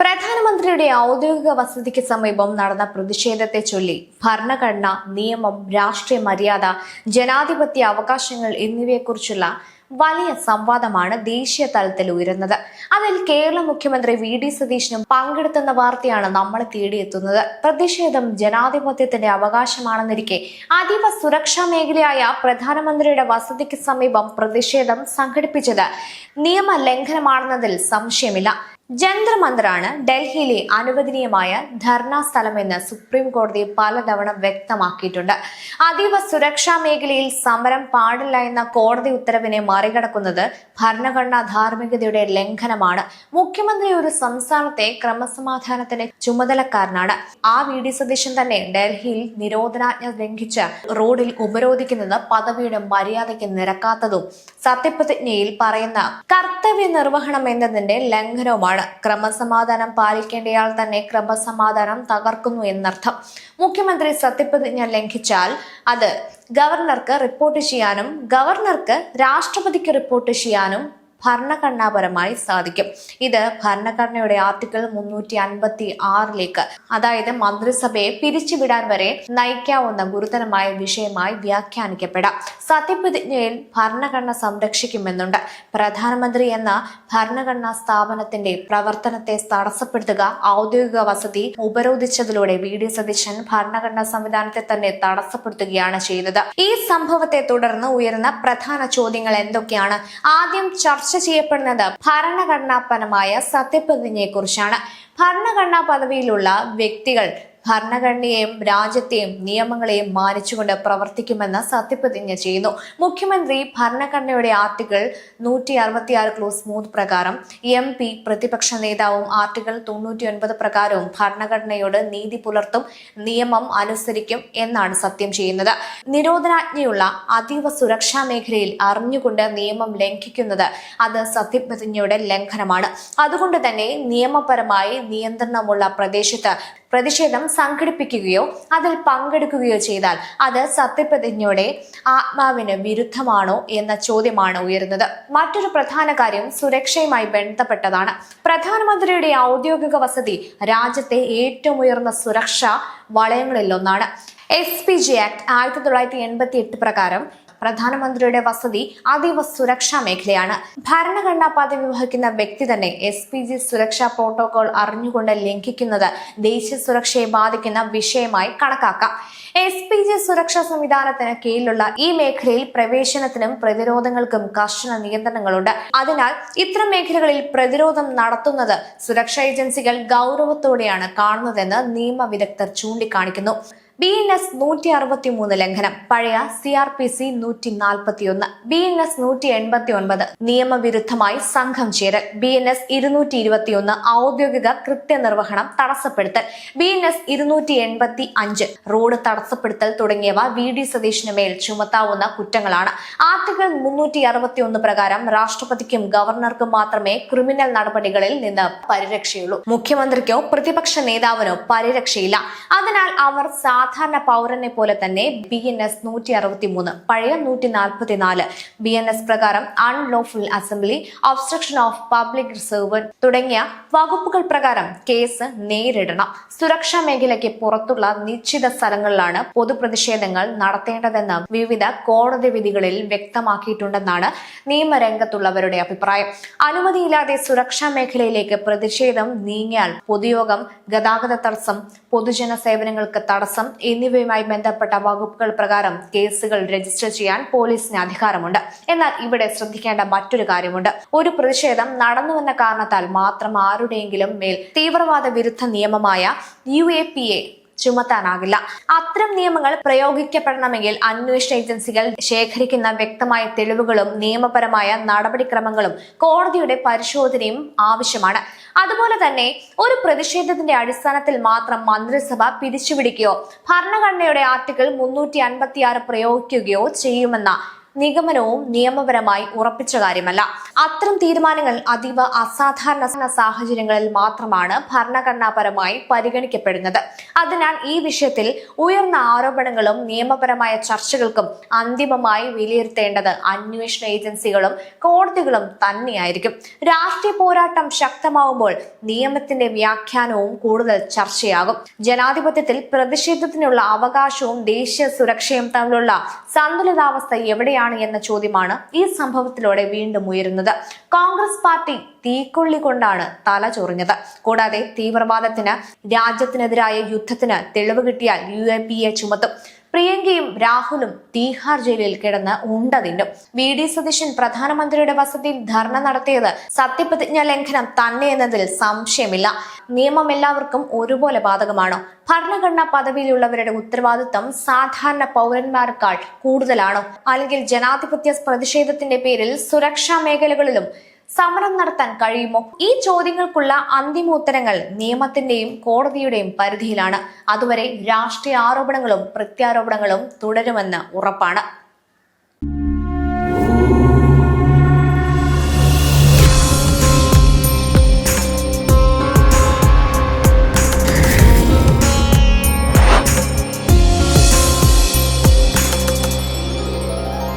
പ്രധാനമന്ത്രിയുടെ ഔദ്യോഗിക വസതിക്ക് സമീപം നടന്ന പ്രതിഷേധത്തെ ചൊല്ലി ഭരണഘടന, നിയമം, രാഷ്ട്രീയ മര്യാദ, ജനാധിപത്യ അവകാശങ്ങൾ എന്നിവയെക്കുറിച്ചുള്ള വലിയ സംവാദമാണ് ദേശീയ തലത്തിൽ ഉയരുന്നത്. അതിൽ കേരള മുഖ്യമന്ത്രി വി.ഡി. സതീശനും പങ്കെടുത്തുന്ന വാർത്തയാണ് നമ്മളെ തേടിയെത്തുന്നത്. പ്രതിഷേധം ജനാധിപത്യത്തിന്റെ അവകാശമാണെന്നിരിക്കെ അതീവ സുരക്ഷാ മേഖലയായ പ്രധാനമന്ത്രിയുടെ വസതിക്ക് സമീപം പ്രതിഷേധം സംഘടിപ്പിച്ചത് നിയമലംഘനമാണെന്നതിൽ സംശയമില്ല. ജന്തർ മന്ദറാണ് ഡൽഹിയിലെ അനുവദനീയമായ ധർണാ സ്ഥലമെന്ന് സുപ്രീം കോടതി പലതവണ വ്യക്തമാക്കിയിട്ടുണ്ട്. അതീവ സുരക്ഷാ മേഖലയിൽ സമരം പാടില്ല എന്ന കോടതി ഉത്തരവിനെ മറികടക്കുന്നത് ഭരണഘടനാ ധാർമ്മികതയുടെ ലംഘനമാണ്. മുഖ്യമന്ത്രി ഒരു സംസ്ഥാനത്തെ ക്രമസമാധാനത്തിന്റെ ചുമതലക്കാരനാണ്. ആ വി.ഡി. സതീശൻ തന്നെ ഡൽഹിയിൽ നിരോധനാജ്ഞ ലംഘിച്ച് റോഡിൽ ഉപരോധിക്കുന്നത് പദവിയുടെ മര്യാദയ്ക്ക് നിരക്കാത്തതും സത്യപ്രതിജ്ഞയിൽ പറയുന്ന കർത്തവ്യ നിർവഹണം എന്നതിന്റെ ലംഘനവുമാണ്. ക്രമസമാധാനം പാലിക്കേണ്ടയാൾ തന്നെ ക്രമസമാധാനം തകർക്കുന്നു എന്നർത്ഥം. മുഖ്യമന്ത്രി സത്യപ്രതിജ്ഞ ലംഘിച്ചാൽ അത് ഗവർണർക്ക് റിപ്പോർട്ട് ചെയ്യാനും ഗവർണർക്ക് രാഷ്ട്രപതിക്ക് റിപ്പോർട്ട് ചെയ്യാനും ഭരണഘടനാപരമായി സാധിക്കും. ഇത് ഭരണഘടനയുടെ ആർട്ടിക്കിൾ 356 അതായത് മന്ത്രിസഭയെ പിരിച്ചുവിടാൻ വരെ നയിക്കാവുന്ന ഗുരുതരമായ വിഷയമായി വ്യാഖ്യാനിക്കപ്പെടാം. സത്യപ്രതിജ്ഞയിൽ ഭരണഘടന സംരക്ഷിക്കുമെന്നുണ്ട്. പ്രധാനമന്ത്രി എന്ന ഭരണഘടനാ സ്ഥാപനത്തിന്റെ പ്രവർത്തനത്തെ തടസ്സപ്പെടുത്തുക, ഔദ്യോഗിക വസതി ഉപരോധിച്ചതിലൂടെ വി.ഡി. സതീശൻ ഭരണഘടനാ സംവിധാനത്തെ തന്നെ തടസ്സപ്പെടുത്തുകയാണ് ചെയ്തത്. ഈ സംഭവത്തെ തുടർന്ന് ഉയർന്ന പ്രധാന ചോദ്യങ്ങൾ എന്തൊക്കെയാണ്? ആദ്യം ചർച്ച ചെയ്യപ്പെടുന്നത് ഭരണഘടനാപരമായ സത്യപ്രതിജ്ഞയെക്കുറിച്ചാണ്. ഭരണഘടനാ പദവിയിലുള്ള വ്യക്തികൾ ഭരണഘടനയെയും രാജ്യത്തെയും നിയമങ്ങളെയും മാനിച്ചുകൊണ്ട് പ്രവർത്തിക്കുമെന്ന് സത്യപ്രതിജ്ഞ ചെയ്യുന്നു. മുഖ്യമന്ത്രി ഭരണഘടനയുടെ ആർട്ടിക്കിൾ 166 ക്ലോസ് 3 പ്രകാരം MP പ്രതിപക്ഷ നേതാവും ആർട്ടിക്കിൾ 99 പ്രകാരവും ഭരണഘടനയോട് നീതി പുലർത്തും, നിയമം അനുസരിക്കും എന്നാണ് സത്യം ചെയ്യുന്നത്. നിരോധനാജ്ഞയുള്ള അതീവ സുരക്ഷാ മേഖലയിൽ അറിഞ്ഞുകൊണ്ട് നിയമം ലംഘിക്കുന്നത് അത് സത്യപ്രതിജ്ഞയുടെ ലംഘനമാണ്. അതുകൊണ്ട് തന്നെ നിയമപരമായി നിയന്ത്രണമുള്ള പ്രദേശത്ത് പ്രതിഷേധം സംഘടിപ്പിക്കുകയോ അതിൽ പങ്കെടുക്കുകയോ ചെയ്താൽ അത് സത്യപ്രതിജ്ഞയുടെ ആത്മാവിന് വിരുദ്ധമാണോ എന്ന ചോദ്യമാണ് ഉയരുന്നത്. മറ്റൊരു പ്രധാന കാര്യം സുരക്ഷയുമായി ബന്ധപ്പെട്ടതാണ്. പ്രധാനമന്ത്രിയുടെ ഔദ്യോഗിക വസതി രാജ്യത്തെ ഏറ്റവും ഉയർന്ന സുരക്ഷാ വളയങ്ങളിലൊന്നാണ്. SPG ആക്ട് 1988 പ്രകാരം പ്രധാനമന്ത്രിയുടെ വസതി അതീവ സുരക്ഷാ മേഖലയാണ്. ഭരണഘടനാ പദവി വഹിക്കുന്ന വ്യക്തി തന്നെ SPG സുരക്ഷാ പ്രോട്ടോകോൾ അറിഞ്ഞുകൊണ്ട് ലംഘിക്കുന്നത് ദേശീയ സുരക്ഷയെ ബാധിക്കുന്ന വിഷയമായി കണക്കാക്കാം. SPG സുരക്ഷാ സംവിധാനത്തിന് കീഴിലുള്ള ഈ മേഖലയിൽ പ്രവേശനത്തിനും പ്രതിരോധങ്ങൾക്കും കർശന നിയന്ത്രണങ്ങളുണ്ട്. അതിനാൽ ഇത്തരം മേഖലകളിൽ പ്രതിരോധം നടത്തുന്നത് സുരക്ഷാ ഏജൻസികൾ ഗൗരവത്തോടെയാണ് കാണുന്നതെന്ന് നിയമ വിദഗ്ധർ ചൂണ്ടിക്കാണിക്കുന്നു. BNS 163 ലംഘനം, പഴയ CRPC 141, BNS 189 നിയമവിരുദ്ധമായി സംഘം ചേരൽ, BNS 221 ഔദ്യോഗിക കൃത്യനിർവഹണം തടസ്സപ്പെടുത്തൽ, BNS 285 റോഡ് തടസ്സപ്പെടുത്തൽ തുടങ്ങിയവ വി.ഡി. സതീശന് മേൽ ചുമത്താവുന്ന കുറ്റങ്ങളാണ്. ആർട്ടിക്കിൾ 361 പ്രകാരം രാഷ്ട്രപതിക്കും ഗവർണർക്കും മാത്രമേ ക്രിമിനൽ നടപടികളിൽ നിന്ന് പരിരക്ഷയുള്ളൂ. മുഖ്യമന്ത്രിക്കോ പ്രതിപക്ഷ നേതാവിനോ പരിരക്ഷയില്ല. അതിനാൽ അവർ സാധാരണ പൗരനെ പോലെ തന്നെ BNS 163, പഴയ 144, BNS പ്രകാരം unlawful assembly, obstruction of public servant തുടങ്ങിയ വകുപ്പുകൾ പ്രകാരം കേസ് നേരിടണം. സുരക്ഷാ മേഖലയ്ക്ക് പുറത്തുള്ള നിശ്ചിത സ്ഥലങ്ങളിലാണ് പൊതുപ്രതിഷേധങ്ങൾ നടത്തേണ്ടതെന്ന് വിവിധ കോടതി വിധികളിൽ വ്യക്തമാക്കിയിട്ടുണ്ടെന്നാണ് നിയമരംഗത്തുള്ളവരുടെ അഭിപ്രായം. അനുമതിയില്ലാതെ സുരക്ഷാ മേഖലയിലേക്ക് പ്രതിഷേധം നീങ്ങിയാൽ പൊതുയോഗം, ഗതാഗത തടസ്സം, പൊതുജന സേവനങ്ങൾക്ക് തടസ്സം എന്നിവയുമായി ബന്ധപ്പെട്ട വകുപ്പുകൾ പ്രകാരം കേസുകൾ രജിസ്റ്റർ ചെയ്യാൻ പോലീസിന് അധികാരമുണ്ട്. എന്നാൽ ഇവിടെ ശ്രദ്ധിക്കേണ്ട മറ്റൊരു കാര്യമുണ്ട്. ഒരു പ്രതിഷേധം നടന്നുവെന്ന കാരണത്താൽ മാത്രം ആരുടെയെങ്കിലും മേൽ തീവ്രവാദ വിരുദ്ധ നിയമമായ UAPA ചുമത്താനാകില്ല. അത്തരം നിയമങ്ങൾ പ്രയോഗിക്കപ്പെടണമെങ്കിൽ അന്വേഷണ ഏജൻസികൾ ശേഖരിക്കുന്ന വ്യക്തമായ തെളിവുകളും നിയമപരമായ നടപടിക്രമങ്ങളും കോടതിയുടെ പരിശോധനയും ആവശ്യമാണ്. അതുപോലെ തന്നെ ഒരു പ്രതിഷേധത്തിന്റെ അടിസ്ഥാനത്തിൽ മാത്രം മന്ത്രിസഭ പിരിച്ചുവിടുകയോ ഭരണഘടനയുടെ ആർട്ടിക്കിൾ 356 പ്രയോഗിക്കുകയോ ചെയ്യുമെന്ന നിഗമനവും നിയമപരമായി ഉറപ്പിച്ച കാര്യമല്ല. അത്തരം തീരുമാനങ്ങൾ അതീവ അസാധാരണ സാഹചര്യങ്ങളിൽ മാത്രമാണ് ഭരണഘടനാപരമായി പരിഗണിക്കപ്പെടുന്നത്. അതിനാൽ ഈ വിഷയത്തിൽ ഉയർന്ന ആരോപണങ്ങളും നിയമപരമായ ചർച്ചകൾക്കും അന്തിമമായി വിലയിരുത്തേണ്ടത് അന്വേഷണ ഏജൻസികളും കോടതികളും തന്നെയായിരിക്കും. രാഷ്ട്രീയ പോരാട്ടം ശക്തമാവുമ്പോൾ നിയമത്തിന്റെ വ്യാഖ്യാനവും കൂടുതൽ ചർച്ചയാകും. ജനാധിപത്യത്തിൽ പ്രതിഷേധത്തിനുള്ള അവകാശവും ദേശീയ സുരക്ഷയും തമ്മിലുള്ള സന്തുലിതാവസ്ഥ എവിടെയാണ് എന്ന ചോദ്യമാണ് ഈ സംഭവത്തിലൂടെ വീണ്ടും ഉയരുന്നത്. കോൺഗ്രസ് പാർട്ടി തീക്കൊള്ളി കൊണ്ടാണ് തല ചൊറിഞ്ഞത്. കൂടാതെ തീവ്രവാദത്തിന്, രാജ്യത്തിനെതിരായ യുദ്ധത്തിന് തെളിവ് കിട്ടിയാൽ UAPA ചുമത്തും. പ്രിയങ്കയും രാഹുലും തീഹാർ ജയിലിൽ കിടന്ന് ഉണ്ട തിന്നും. VD സതീശൻ പ്രധാനമന്ത്രിയുടെ വസതിയിൽ ധർണ നടത്തിയത് സത്യപ്രതിജ്ഞാ ലംഘനം തന്നെ എന്നതിൽ സംശയമില്ല. നിയമം എല്ലാവർക്കും ഒരുപോലെ ബാധകമാണോ? ഭരണഘടനാ പദവിയിലുള്ളവരുടെ ഉത്തരവാദിത്തം സാധാരണ പൗരന്മാരെക്കാൾ കൂടുതലാണോ? അല്ലെങ്കിൽ ജനാധിപത്യ പ്രതിഷേധത്തിന്റെ പേരിൽ സുരക്ഷാ മേഖലകളിലും സമരം നടത്താൻ കഴിയുമോ? ഈ ചോദ്യങ്ങൾക്കുള്ള അന്തിമ ഉത്തരങ്ങൾ നിയമത്തിന്റെയും കോടതിയുടെയും പരിധിയിലാണ്. അതുവരെ രാഷ്ട്രീയ ആരോപണങ്ങളും പ്രത്യാരോപണങ്ങളും തുടരുമെന്ന് ഉറപ്പാണ്.